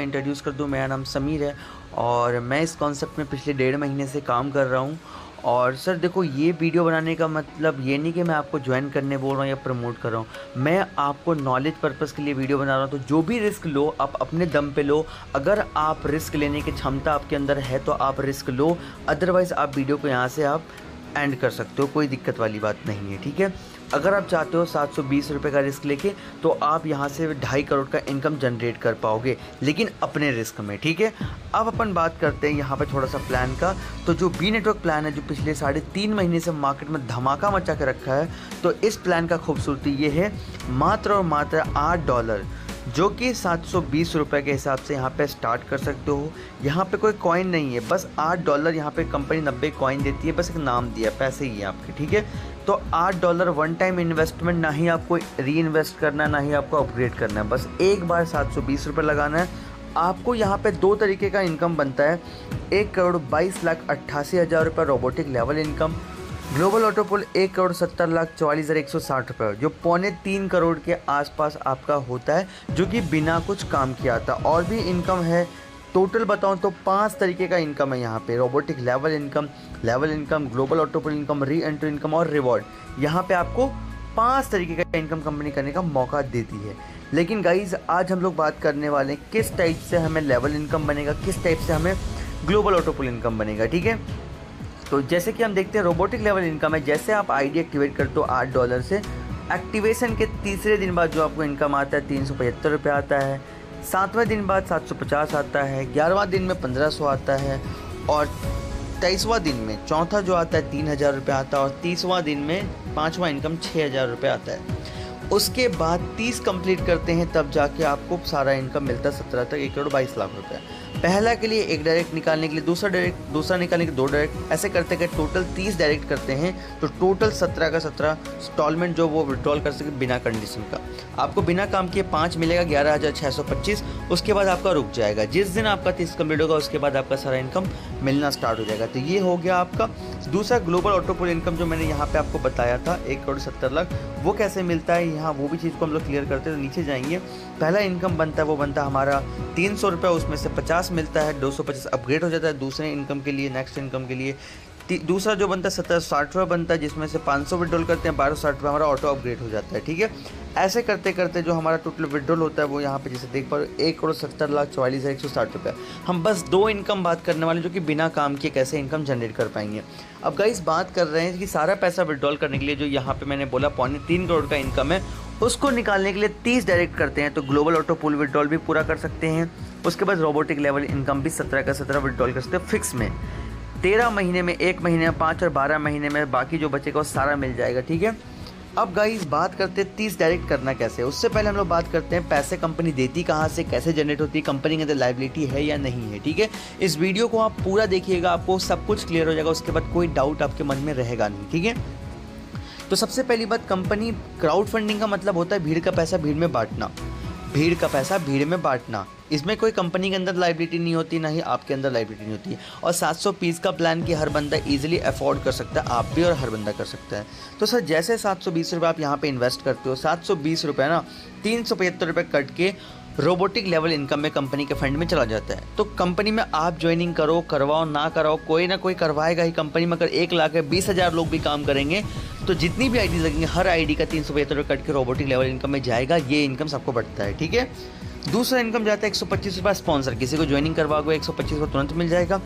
मैं इंट्रोड्यूस कर दूं, मेरा नाम समीर है और मैं इस कॉन्सेप्ट में पिछले 1.5 महीने से काम कर रहा हूं। और सर देखो, ये वीडियो बनाने का मतलब ये नहीं कि मैं आपको ज्वाइन करने बोल रहा हूँ या प्रमोट कर रहा हूँ। मैं आपको नॉलेज पर्पज़ के लिए वीडियो बना रहा हूँ। तो जो भी रिस्क लो आप अपने दम पे लो। अगर आप रिस्क लेने की क्षमता आपके अंदर है तो आप रिस्क लो, अदरवाइज़ आप वीडियो को यहाँ से आप एंड कर सकते हो, कोई दिक्कत वाली बात नहीं है, ठीक है। अगर आप चाहते हो 720 रुपये का रिस्क लेके तो आप यहाँ से 2.5 करोड़ का इनकम जनरेट कर पाओगे, लेकिन अपने रिस्क में, ठीक है। अब अपन बात करते हैं यहाँ पे थोड़ा सा प्लान का। तो जो बी नेटवर्क प्लान है, जो पिछले 3.5 महीने से मार्केट में धमाका मचा के रखा है, तो इस प्लान का खूबसूरती ये है, मात्र और मात्र $8, जो कि 720 रुपये के हिसाब से यहाँ पे स्टार्ट कर सकते हो। यहाँ पे कोई कॉइन नहीं है, बस $8 यहाँ पे कंपनी 90 कॉइन देती है, बस एक नाम दिया, पैसे ही है आपके, ठीक है। तो $8 वन टाइम इन्वेस्टमेंट, ना ही आपको री इन्वेस्ट करना है, ना ही आपको अपग्रेड करना है, बस एक बार 720 रुपये लगाना है। आपको यहाँ पे 2 तरीके का इनकम बनता है। 1,22,88,000 रुपये रोबोटिक लेवल इनकम, ग्लोबल ऑटोपुल 1,70,44,160 रुपये, जो 2.25 करोड़ के आसपास आपका होता है, जो कि बिना कुछ काम किया था। और भी इनकम है, टोटल बताऊं तो 5 तरीके का इनकम है यहाँ पे। Robotic level income, global ऑटोपुल income, re entry income और रिवॉर्ड। यहाँ पे आपको 5 तरीके का इनकम कंपनी करने का मौका देती है। लेकिन गाइज, आज हम लोग बात करने वाले हैं किस टाइप से हमें लेवल इनकम बनेगा, किस टाइप से हमें ग्लोबल ऑटोपुल इनकम बनेगा, ठीक है। तो जैसे कि हम देखते हैं, रोबोटिक लेवल इनकम है, जैसे आप आईडी एक्टिवेट करते हो $8 से, एक्टिवेशन के तीसरे दिन बाद जो आपको इनकम आता है 375 रुपये आता है, 7वें दिन बाद 750 आता है, 11वां दिन में 1500 आता है, और 23वां दिन में चौथा जो आता है 3000 रुपये आता है, और 30वां दिन में 5वां इनकम 6000 रुपये आता है। उसके बाद 30 कंप्लीट करते हैं, तब जाके आपको सारा इनकम मिलता है 17 तक, 1,22,00,000 रुपये। पहला के लिए 1 डायरेक्ट निकालने के लिए दूसरा निकालने के 2 डायरेक्ट, ऐसे करते करते टोटल 30 डायरेक्ट करते हैं, तो टोटल 17 का 17 इंस्टॉलमेंट जो वो विड्रॉल कर सके बिना कंडीशन का। आपको बिना काम किए 5 मिलेगा, 11,625। उसके बाद आपका रुक जाएगा। जिस दिन आपका 30 कंप्लीट होगा उसके बाद आपका सारा इनकम मिलना स्टार्ट हो जाएगा। तो ये हो गया आपका दूसरा ग्लोबल ऑटोपुल इनकम, जो मैंने यहाँ पे आपको बताया था 1,70,00,000, वो कैसे मिलता है यहाँ, वो भी चीज़ को हम लोग क्लियर करते हैं। तो नीचे जाएंगे, पहला इनकम बनता है वो बनता है हमारा 300 रुपये, उसमें से 50 मिलता है, 250 अपग्रेड हो जाता है दूसरे इनकम के लिए, नेक्स्ट इनकम के लिए। दूसरा जो बनता है 60 रुपये बनता है, जिसमें से 500 विड्रॉल करते हैं, 1260 रुपये हमारा ऑटो अपग्रेड हो जाता है, ठीक है। ऐसे करते करते जो हमारा टोटल विड्रॉल होता है वो यहाँ पे जैसे देख पा रहे हो 1,70,44,160 रुपये। हम बस 2 इनकम बात करने वाले, जो कि बिना काम किए कैसे इनकम जनरेट कर पाएंगे। अब गाइस, बात कर रहे हैं कि सारा पैसा विड्रॉल करने के लिए जो यहाँ पे मैंने बोला 3.25 करोड़ का इनकम है, उसको निकालने के लिए 30 डायरेक्ट करते हैं, तो ग्लोबल ऑटोपुल विड्रॉल भी पूरा कर सकते हैं। उसके बाद रोबोटिक लेवल इनकम भी 17 का 17 विड्रॉल कर सकते हैं फिक्स में। 13 महीने में, 1 महीने में, 5 और 12 महीने में बाकी जो बचेगा वो सारा मिल जाएगा, ठीक है। अब गाइस, बात करते हैं 30 डायरेक्ट करना कैसे है। उससे पहले हम लोग बात करते हैं पैसे कंपनी देती कहाँ से, कैसे जनरेट होती है, कंपनी के अंदर लायबिलिटी है या नहीं है, ठीक है। इस वीडियो को आप पूरा देखिएगा, आपको सब कुछ क्लियर हो जाएगा, उसके बाद कोई डाउट आपके मन में रहेगा नहीं, ठीक है। तो सबसे पहली बात, कंपनी क्राउड फंडिंग का मतलब होता है भीड़ का पैसा भीड़ में बांटना, भीड़ का पैसा भीड़ में बांटना। इसमें कोई कंपनी के अंदर लायबिलिटी नहीं होती, ना ही आपके अंदर लायबिलिटी नहीं होती है। और 700 पीस का प्लान कि हर बंदा इजीली अफोर्ड कर सकता है, आप भी और हर बंदा कर सकता है। तो सर, जैसे 720 रुपये आप यहाँ पे इन्वेस्ट करते हो, 720 रुपये ना 375 रुपये कट के रोबोटिक लेवल इनकम में कंपनी के फंड में चला जाता है। तो कंपनी में आप ज्वाइनिंग करो, करवाओ ना कराओ, कोई ना कोई करवाएगा ही। कंपनी में अगर 1,20,000 लोग भी काम करेंगे तो जितनी भी आईडी लगेंगे, हर आईडी का 375 रुपये कट के रोबोटिक लेवल इनकम में जाएगा। ये इनकम सबको बढ़ता है, ठीक है। दूसरा इनकम जाता है 125 रुपये स्पॉन्सर, किसी को ज्वाइनिंग करवाओगे 125 रुपये तुरंत मिल जाएगा।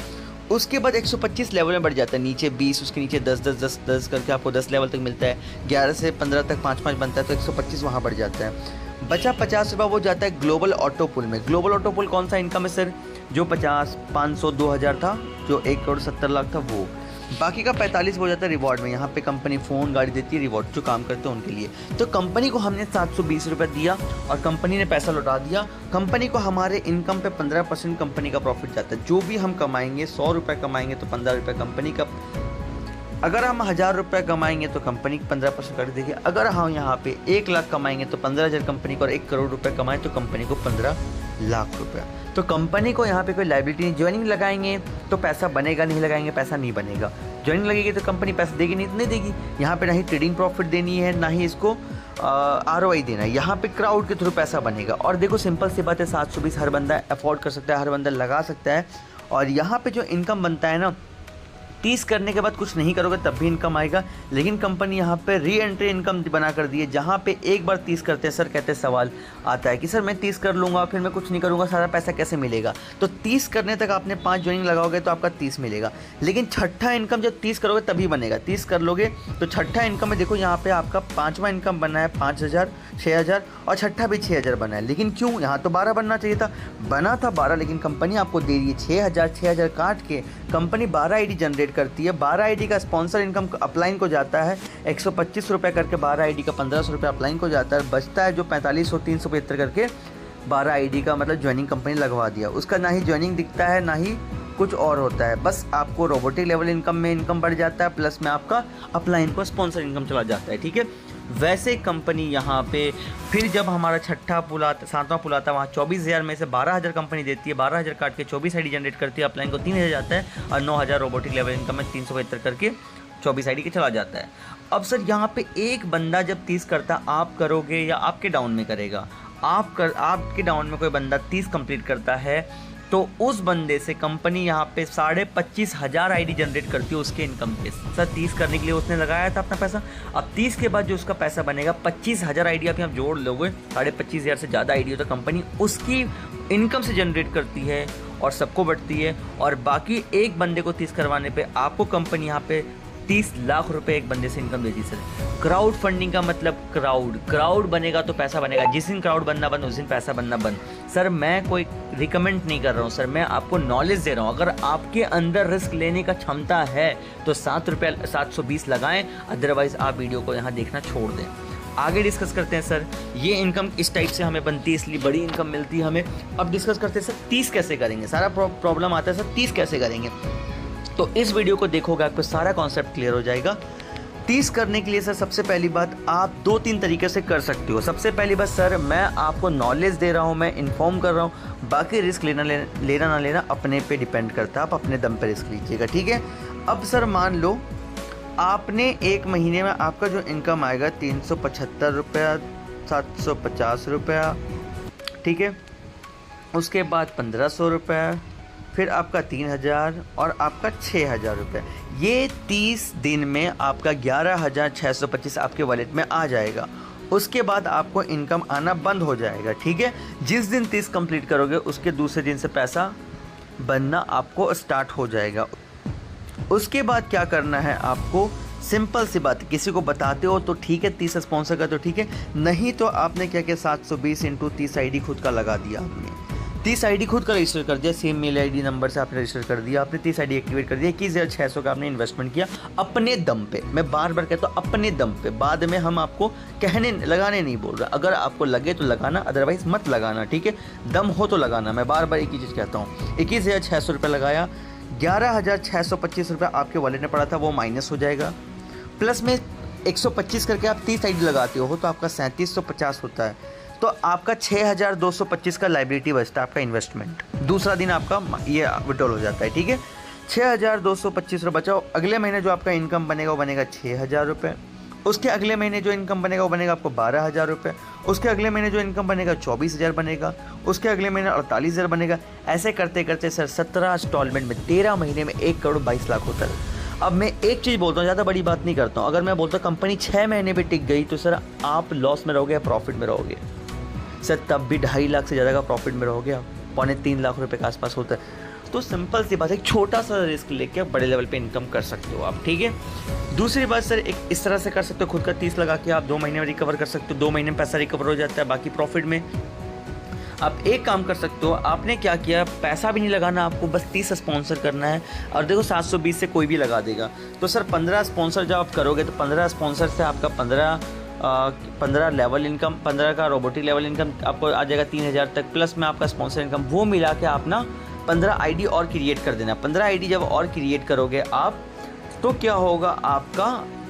उसके बाद 125 लेवल में बढ़ जाता है, नीचे 20, उसके नीचे 10 करके आपको 10 लेवल तक मिलता है। 11 से 15 तक 5 बनता है, तो 125 वहाँ बढ़ जाता है। बचा 50 रुपये वो जाता है ग्लोबल ऑटोपुल में। ग्लोबल ऑटोपुल कौन सा इनकम है सर? जो 50, 500, 2000 था, जो 1,70,00,000 था वो। बाकी का 45 हो जाता है रिवॉर्ड में। यहाँ पे कंपनी फ़ोन गाड़ी देती है रिवॉर्ड जो काम करते हैं उनके लिए। तो कंपनी को हमने 720 रुपये दिया और कंपनी ने पैसा लौटा दिया। कंपनी को हमारे इनकम पे 15% कंपनी का प्रॉफिट जाता है। जो भी हम कमाएंगे, 100 रुपये कमाएंगे तो 15 रुपये कंपनी का। अगर हम 1000 रुपये कमाएंगे तो कंपनी 15% कर देगी। अगर हम यहाँ पे 1 लाख कमाएंगे तो 15,000 कंपनी को, और 1 करोड़ रुपये कमाएं तो कंपनी को 15 लाख रुपया। तो कंपनी को यहाँ पे कोई लायबिलिटी नहीं, ज्वाइनिंग लगाएंगे तो पैसा बनेगा, नहीं लगाएंगे पैसा नहीं बनेगा। ज्वाइनिंग लगेगी तो कंपनी पैसा देगी नहीं देगी। यहाँ पे ना ही ट्रेडिंग प्रॉफिट देनी है, ना ही इसको ROI देना है। यहाँ पे क्राउड के थ्रू पैसा बनेगा। और देखो सिंपल सी बात है, 720 हर बंदा अफोर्ड कर सकता है, हर बंदा लगा सकता है। और यहाँ पे जो इनकम बनता है ना, 30 करने के बाद कुछ नहीं करोगे तब भी इनकम आएगा। लेकिन कंपनी यहाँ पे री एंट्री इनकम बना कर दी है, जहाँ पे एक बार 30 करते हैं सर, कहते हैं सवाल आता है कि सर मैं 30 कर लूँगा फिर मैं कुछ नहीं करूँगा, सारा पैसा कैसे मिलेगा। तो 30 करने तक आपने 5 ज्वाइनिंग लगाओगे तो आपका 30 मिलेगा। लेकिन छठा इनकम जब 30 करोगे तभी बनेगा। 30 कर लोगे तो छठा इनकम में देखो यहाँ पे आपका 5वां इनकम बना है 5000, 6000 और छठा भी 6000 बना है। लेकिन क्यों, यहाँ तो 12 बनना चाहिए था, बना था 12, लेकिन कंपनी आपको दे रही है 6000 काट के। कंपनी 12 आईडी जनरेट करती है। 12 आईडी का स्पॉन्सर इनकम अपलाइन को जाता है 125 रुपये करके, 12 आईडी का 1500 रुपये अपलाइन को जाता है। बचता है जो 4500 375 करके 12 आईडी का, मतलब ज्वाइनिंग कंपनी लगवा दिया। उसका ना ही ज्वाइनिंग दिखता है ना ही कुछ और होता है, बस आपको रोबोटिक लेवल इनकम में इनकम बढ़ जाता है, प्लस में आपका अपलाइन को स्पॉन्सर इनकम चला जाता है। ठीक है, वैसे कंपनी यहाँ पे फिर जब हमारा छठा पुल आता, 7वां पुल आता है, वहाँ 24,000 में से 12,000 कंपनी देती है। 12,000 काट के 24 आईडी जनरेट करती है, अपलाइन को 3,000 जाता है और 9,000 रोबोटिक लेवल इनकम में 375 करके 24 आईडी के चला जाता है। अब सर यहाँ पे एक बंदा जब 30 करता, आप करोगे या आपके डाउन में करेगा? आपके डाउन में कोई बंदा 30 कंप्लीट करता है तो उस बंदे से कंपनी यहाँ पे 25,500 आईडी जनरेट करती है उसके इनकम पे। सर 30 करने के लिए उसने लगाया था अपना पैसा, अब 30 के बाद जो उसका पैसा बनेगा 25,000 आईडी आप यहाँ जोड़ लोगे, 25,500 से ज़्यादा आईडी हो तो कंपनी उसकी इनकम से जनरेट करती है और सबको बढ़ती है। और बाकी एक बंदे को 30 करवाने पे आपको कंपनी यहाँ पे 30 लाख रुपए एक बंदे से इनकम देती है। सर क्राउड फंडिंग का मतलब क्राउड बनेगा तो पैसा बनेगा। जिस दिन क्राउड बनना बंद उस दिन पैसा बनना बंद। सर मैं कोई रिकमेंड नहीं कर रहा हूँ सर, मैं आपको नॉलेज दे रहा हूँ। अगर आपके अंदर रिस्क लेने का क्षमता है तो 720 लगाएं, अदरवाइज आप वीडियो को यहाँ देखना छोड़ दें। आगे डिस्कस करते हैं सर, ये इनकम इस टाइप से हमें बनती है, इसलिए बड़ी इनकम मिलती है हमें। अब डिस्कस करते हैं सर 30 कैसे करेंगे। सारा प्रॉब्लम आता है सर 30 कैसे करेंगे, तो इस वीडियो को देखोगे आपको सारा कॉन्सेप्ट क्लियर हो जाएगा। 30 करने के लिए सर सबसे पहली बात आप 2-3 तरीके से कर सकते हो। सबसे पहली बात सर, मैं आपको नॉलेज दे रहा हूँ, मैं इन्फॉर्म कर रहा हूँ, बाकी रिस्क लेना ना लेना अपने पे डिपेंड करता है, आप अपने दम पे रिस्क लीजिएगा। ठीक है, अब सर मान लो आपने एक महीने में आपका जो इनकम आएगा 375 रुपया, 750 रुपया, ठीक है, उसके बाद 1500 रुपया, फिर आपका 3,000 और आपका 6,000 रुपये। ये 30 दिन में आपका 11,625 आपके वॉलेट में आ जाएगा। उसके बाद आपको इनकम आना बंद हो जाएगा। ठीक है, जिस दिन 30 कंप्लीट करोगे उसके दूसरे दिन से पैसा बनना आपको स्टार्ट हो जाएगा। उसके बाद क्या करना है आपको, सिंपल सी बात, किसी को बताते हो तो ठीक है, 30 स्पॉन्सर का तो ठीक है, नहीं तो आपने क्या किया 720 × 30 आईडी खुद का लगा दिया। आपने 30 आईडी खुद का रजिस्टर कर दिया, सेम मेल आईडी नंबर से आपने रजिस्टर कर दिया, आपने 30 आईडी एक्टिवेट कर दिया, 21,600 का आपने इन्वेस्टमेंट किया अपने दम पे। मैं बार बार कहता हूँ अपने दम पे, बाद में हम आपको लगाने नहीं बोल रहा। अगर आपको लगे तो लगाना, अदरवाइज मत लगाना। ठीक है, दम हो तो लगाना। मैं बार बार एक ही चीज़ कहता हूँ। 21,600 रुपये लगाया, 11,625 रुपये आपके वॉलेट में पड़ा था, वो माइनस हो जाएगा। प्लस में 125 करके आप 30 आईडी लगाते हो तो आपका 3750 होता है। तो आपका 6,225 का लाइबिलिटी बचता है, आपका इन्वेस्टमेंट। दूसरा दिन आपका ये विड्रॉल हो जाता है। ठीक है, 6,225 रुपये बचाओ। अगले महीने जो आपका इनकम बनेगा वो बनेगा 6,000 रुपये। उसके अगले महीने जो इनकम बनेगा वो बनेगा आपको 12,000 रुपये। उसके अगले महीने जो इनकम बनेगा 24,000 बनेगा। उसके अगले महीने 48,000 बनेगा। ऐसे करते करते सर 17 इंस्टॉलमेंट में 13 महीने में 1,22,00,000 होता है। अब मैं एक चीज़ बोलता हूँ, ज़्यादा बड़ी बात नहीं करता हूँ। अगर मैं बोलता हूँ कंपनी 6 महीने पे टिक गई तो सर आप लॉस में रहोगे या प्रॉफिट में रहोगे? सर तब भी 2.5 लाख से ज़्यादा का प्रॉफिट में रहोगे आप, 3.25 लाख रुपए के आसपास होता है। तो सिंपल सी बात है, छोटा सा रिस्क लेके बड़े लेवल पे इनकम कर सकते हो आप। ठीक है, दूसरी बात सर एक इस तरह से कर सकते हो, खुद का 30 लगा के आप 2 महीने में रिकवर कर सकते हो। 2 महीने में पैसा रिकवर हो जाता है, बाकी प्रॉफिट में। आप एक काम कर सकते हो, आपने क्या किया, पैसा भी नहीं लगाना आपको, बस 30 स्पॉन्सर करना है। और देखो 720 से कोई भी लगा देगा। तो सर 15 स्पॉन्सर जब आप करोगे तो 15 स्पॉन्सर से आपका 15 लेवल इनकम, 15 का रोबोटिक लेवल इनकम आपको आ जाएगा 3,000 तक, प्लस में आपका स्पॉन्सर इनकम, वो मिला के आप ना 15 आईडी और क्रिएट कर देना। 15 आईडी जब और क्रिएट करोगे आप तो क्या होगा, आपका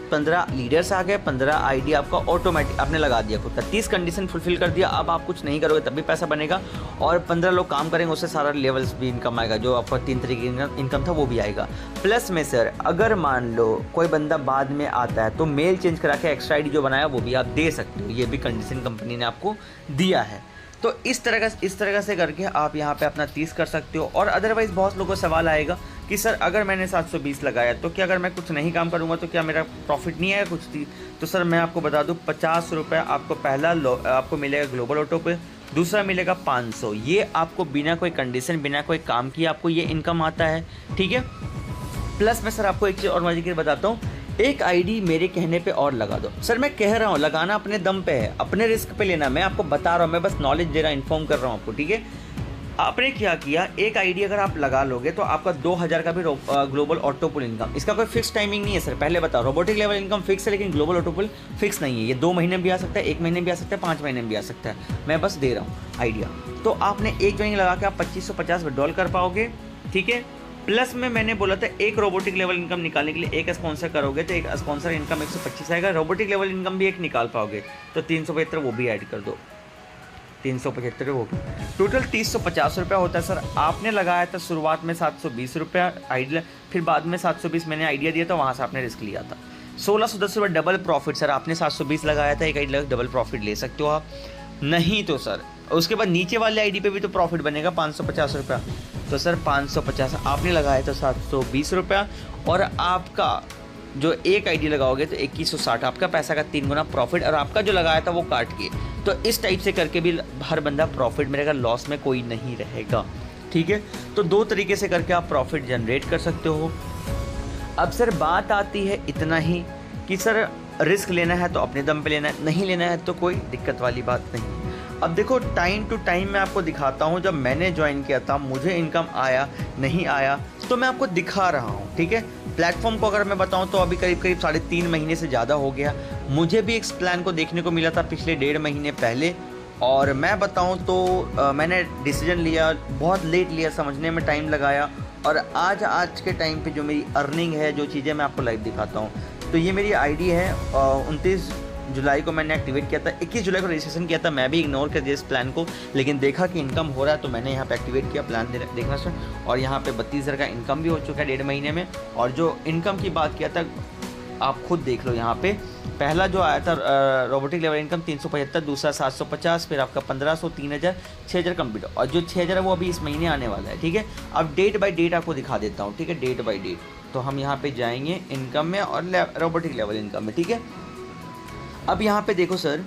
15 लीडर्स आ गए, 15 आईडी आपका ऑटोमेटिक आपने लगा दिया खुद का, 30 कंडीशन फुलफिल कर दिया। अब आप कुछ नहीं करोगे तब भी पैसा बनेगा, और 15 लोग काम करेंगे, उससे सारा लेवल्स भी इनकम आएगा, जो आपका 3 तरीके की इनकम था वो भी आएगा। प्लस में सर अगर मान लो कोई बंदा बाद में आता है तो मेल चेंज करा के एक्स्ट्रा आईडी जो बनाया वो भी आप दे सकते हो, ये भी कंडीशन कंपनी ने आपको दिया है। तो इस तरह से करके आप यहाँ पे अपना 30 कर सकते हो। और अदरवाइज़ बहुत लोगों को सवाल आएगा कि सर अगर मैंने 720 लगाया तो क्या अगर मैं कुछ नहीं काम करूँगा तो क्या मेरा प्रॉफिट नहीं आएगा कुछ? तो सर मैं आपको बता दूँ 50 रुपये आपको पहला आपको मिलेगा ग्लोबल ऑटो पे, दूसरा मिलेगा 500। ये आपको बिना कोई कंडीशन बिना कोई काम किए आपको ये इनकम आता है, ठीक है। प्लस मैं सर आपको एक चीज़ और मजे की बताता हूँ, एक आईडी मेरे कहने पे और लगा दो। सर मैं कह रहा हूँ लगाना अपने दम पे है, अपने रिस्क पे लेना, मैं आपको बता रहा हूँ, मैं बस नॉलेज दे रहा हूँ, इन्फॉर्म कर रहा हूँ आपको, ठीक है। आपने क्या किया, एक आईडी अगर आप लगा लोगे तो आपका 2000 का भी ग्लोबल ऑटो पुल इनकम, इसका कोई फिक्स टाइमिंग नहीं है सर, पहले बताओ। रोबोटिक लेवल इनकम फिक्स है लेकिन ग्लोबल ऑटो पुल फिक्स नहीं है, ये 2 महीने में भी आ सकता है, 1 महीने में भी आ सकता है, 5 महीने में भी आ सकता है, मैं बस दे रहा हूँ आइडिया। तो आपने एक ज्वाइनिंग लगा के आप 2550 विड्रॉल कर पाओगे, ठीक है। प्लस में मैंने बोला था एक रोबोटिक लेवल इनकम निकालने के लिए एक स्पॉन्सर करोगे तो एक स्पॉन्सर इनकम 125 आएगा, रोबोटिक लेवल इनकम भी एक निकाल पाओगे तो 375 वो भी ऐड कर दो, 375 वो भी, टोटल 350 रुपया होता है सर। आपने लगाया था शुरुआत में 720 रुपया आइडिया, फिर बाद में 720 मैंने आइडिया दिया था, वहाँ से आपने रिस्क लिया था 1610 रुपये डबल प्रॉफिट। सर आपने 720 लगाया था, एक आइडिया डबल प्रॉफिट ले सकते हो आप, नहीं तो सर उसके बाद नीचे वाले आईडी पे भी तो प्रॉफिट बनेगा 550 रुपया। तो सर 550 आपने लगाया तो 720 रुपया, और आपका जो एक आईडी लगाओगे तो 2160, आपका पैसा का 3 गुना प्रॉफिट, और आपका जो लगाया था वो काट के। तो इस टाइप से करके भी हर बंदा प्रॉफिट में रहेगा, लॉस में कोई नहीं रहेगा, ठीक है। तो 2 तरीके से करके आप प्रॉफिट जनरेट कर सकते हो। अब सर बात आती है इतना ही कि सर रिस्क लेना है तो अपने दम पे लेना है, नहीं लेना है तो कोई दिक्कत वाली बात नहीं। अब देखो टाइम टू टाइम मैं आपको दिखाता हूँ, जब मैंने ज्वाइन किया था मुझे इनकम आया नहीं आया तो मैं आपको दिखा रहा हूँ, ठीक है। प्लेटफॉर्म को अगर मैं बताऊँ तो अभी करीब 3.5 महीने से ज़्यादा हो गया। मुझे भी इस प्लान को देखने को मिला था पिछले 1.5 महीने पहले, और मैं बताऊँ तो मैंने डिसीजन लिया, बहुत लेट लिया, समझने में टाइम लगाया, और आज के टाइम पे जो मेरी अर्निंग है, जो चीज़ें मैं आपको लाइव दिखाता हूँ। तो ये मेरी आईडी है, 29 जुलाई को मैंने एक्टिवेट किया था, 21 जुलाई को रजिस्ट्रेशन किया था, मैं भी इग्नोर कर दिया इस प्लान को, लेकिन देखा कि इनकम हो रहा है तो मैंने यहाँ पे एक्टिवेट किया प्लान देखना सर। और यहाँ पे 32,000 का इनकम भी हो चुका है 1.5 महीने में। और जो इनकम की बात किया था आप खुद देख लो, यहाँ पे पहला जो आया था रोबोटिक लेवल इनकम 375, दूसरा 750, फिर आपका 1500, 3000, 6000 कंप्लीट, और जो 6000 है वो अभी इस महीने आने वाला है, ठीक है। अब डेट बाय डेट आपको दिखा देता हूँ, ठीक है, डेट बाय डेट। तो हम यहाँ पे जाएंगे इनकम में और रोबोटिक लेवल इनकम में, ठीक है। अब यहाँ पे देखो सर,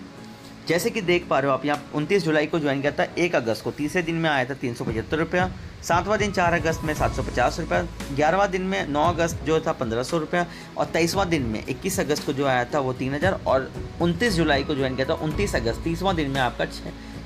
जैसे कि देख पा रहे हो आप, यहाँ 29 जुलाई को ज्वाइन किया था, 1 अगस्त को तीसरे दिन में आया था 375 रुपया, 7वां दिन 4 अगस्त में 750 रुपया, 11वां दिन में 9 अगस्त जो था 1500 रुपया, और 23वां दिन में 21 अगस्त को जो आया था वो 3000, और 29 जुलाई को ज्वाइन किया था 29 अगस्त 30वां दिन में आपका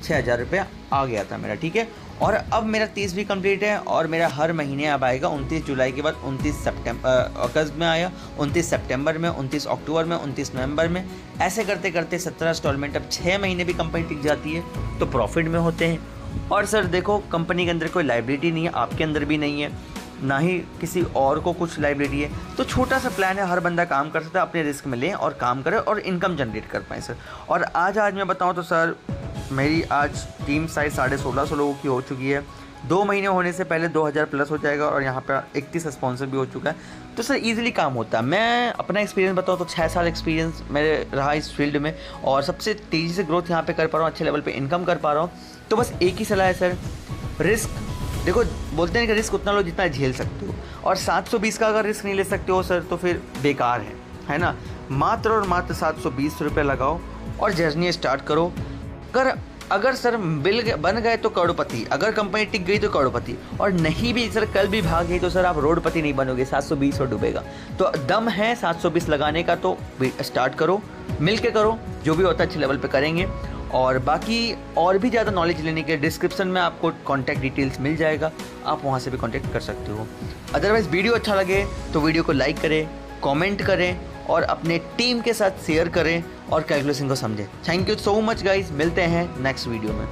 6000 रुपया आ गया था मेरा, ठीक है। और अब मेरा 30 भी कंप्लीट है, और मेरा हर महीने अब आएगा 29 जुलाई के बाद 29 अगस्त में आया, 29 सितंबर में, 29 अक्टूबर में, 29 नवंबर में, ऐसे करते करते 17 इंस्टॉलमेंट, अब 6 महीने भी कंपनी टिक जाती है तो प्रॉफिट में होते हैं। और सर देखो कंपनी के अंदर कोई लाइबिलिटी नहीं है, आपके अंदर भी नहीं है, ना ही किसी और को कुछ लाइबिलिटी है, तो छोटा सा प्लान है, हर बंदा काम कर सकता है, अपने रिस्क में लें और काम करें और इनकम जनरेट कर पाएँ सर। और आज मैं बताऊँ तो सर मेरी आज टीम साइज 1650 लोगों की हो चुकी है, 2 महीने होने से पहले 2000 प्लस हो जाएगा, और यहाँ पे 31 स्पॉन्सर भी हो चुका है, तो सर इजीली काम होता है। मैं अपना एक्सपीरियंस बताऊँ तो 6 साल एक्सपीरियंस मेरे रहा इस फील्ड में, और सबसे तेज़ी से ग्रोथ यहाँ पे कर पा रहा हूँ, अच्छे लेवल पे इनकम कर पा रहा हूँ। तो बस एक ही सलाह है सर, रिस्क देखो, बोलते हैं कि रिस्क उतना लो जितना झेल सकते हो, और 720 का अगर रिस्क नहीं ले सकते हो सर तो फिर बेकार है ना। मात्र और मात्र 720 रुपये लगाओ और जर्नी स्टार्ट करो। अगर सर बन गए तो करोड़पति, अगर कंपनी टिक गई तो करोड़पति, और नहीं भी सर कल भी भाग गई तो सर आप रोडपति नहीं बनोगे, 720 और डूबेगा। तो दम है 720 लगाने का तो स्टार्ट करो, मिल के करो, जो भी होता है अच्छे लेवल पे करेंगे। और बाकी और भी ज़्यादा नॉलेज लेने के डिस्क्रिप्शन में आपको कॉन्टैक्ट डिटेल्स मिल जाएगा, आप वहाँ से भी कॉन्टैक्ट कर सकते हो। अदरवाइज़ वीडियो अच्छा लगे तो वीडियो को लाइक करें, कमेंट करें और अपने टीम के साथ शेयर करें और कैलकुलेशन को समझें। Thank you so much guys, मिलते हैं नेक्स्ट वीडियो में।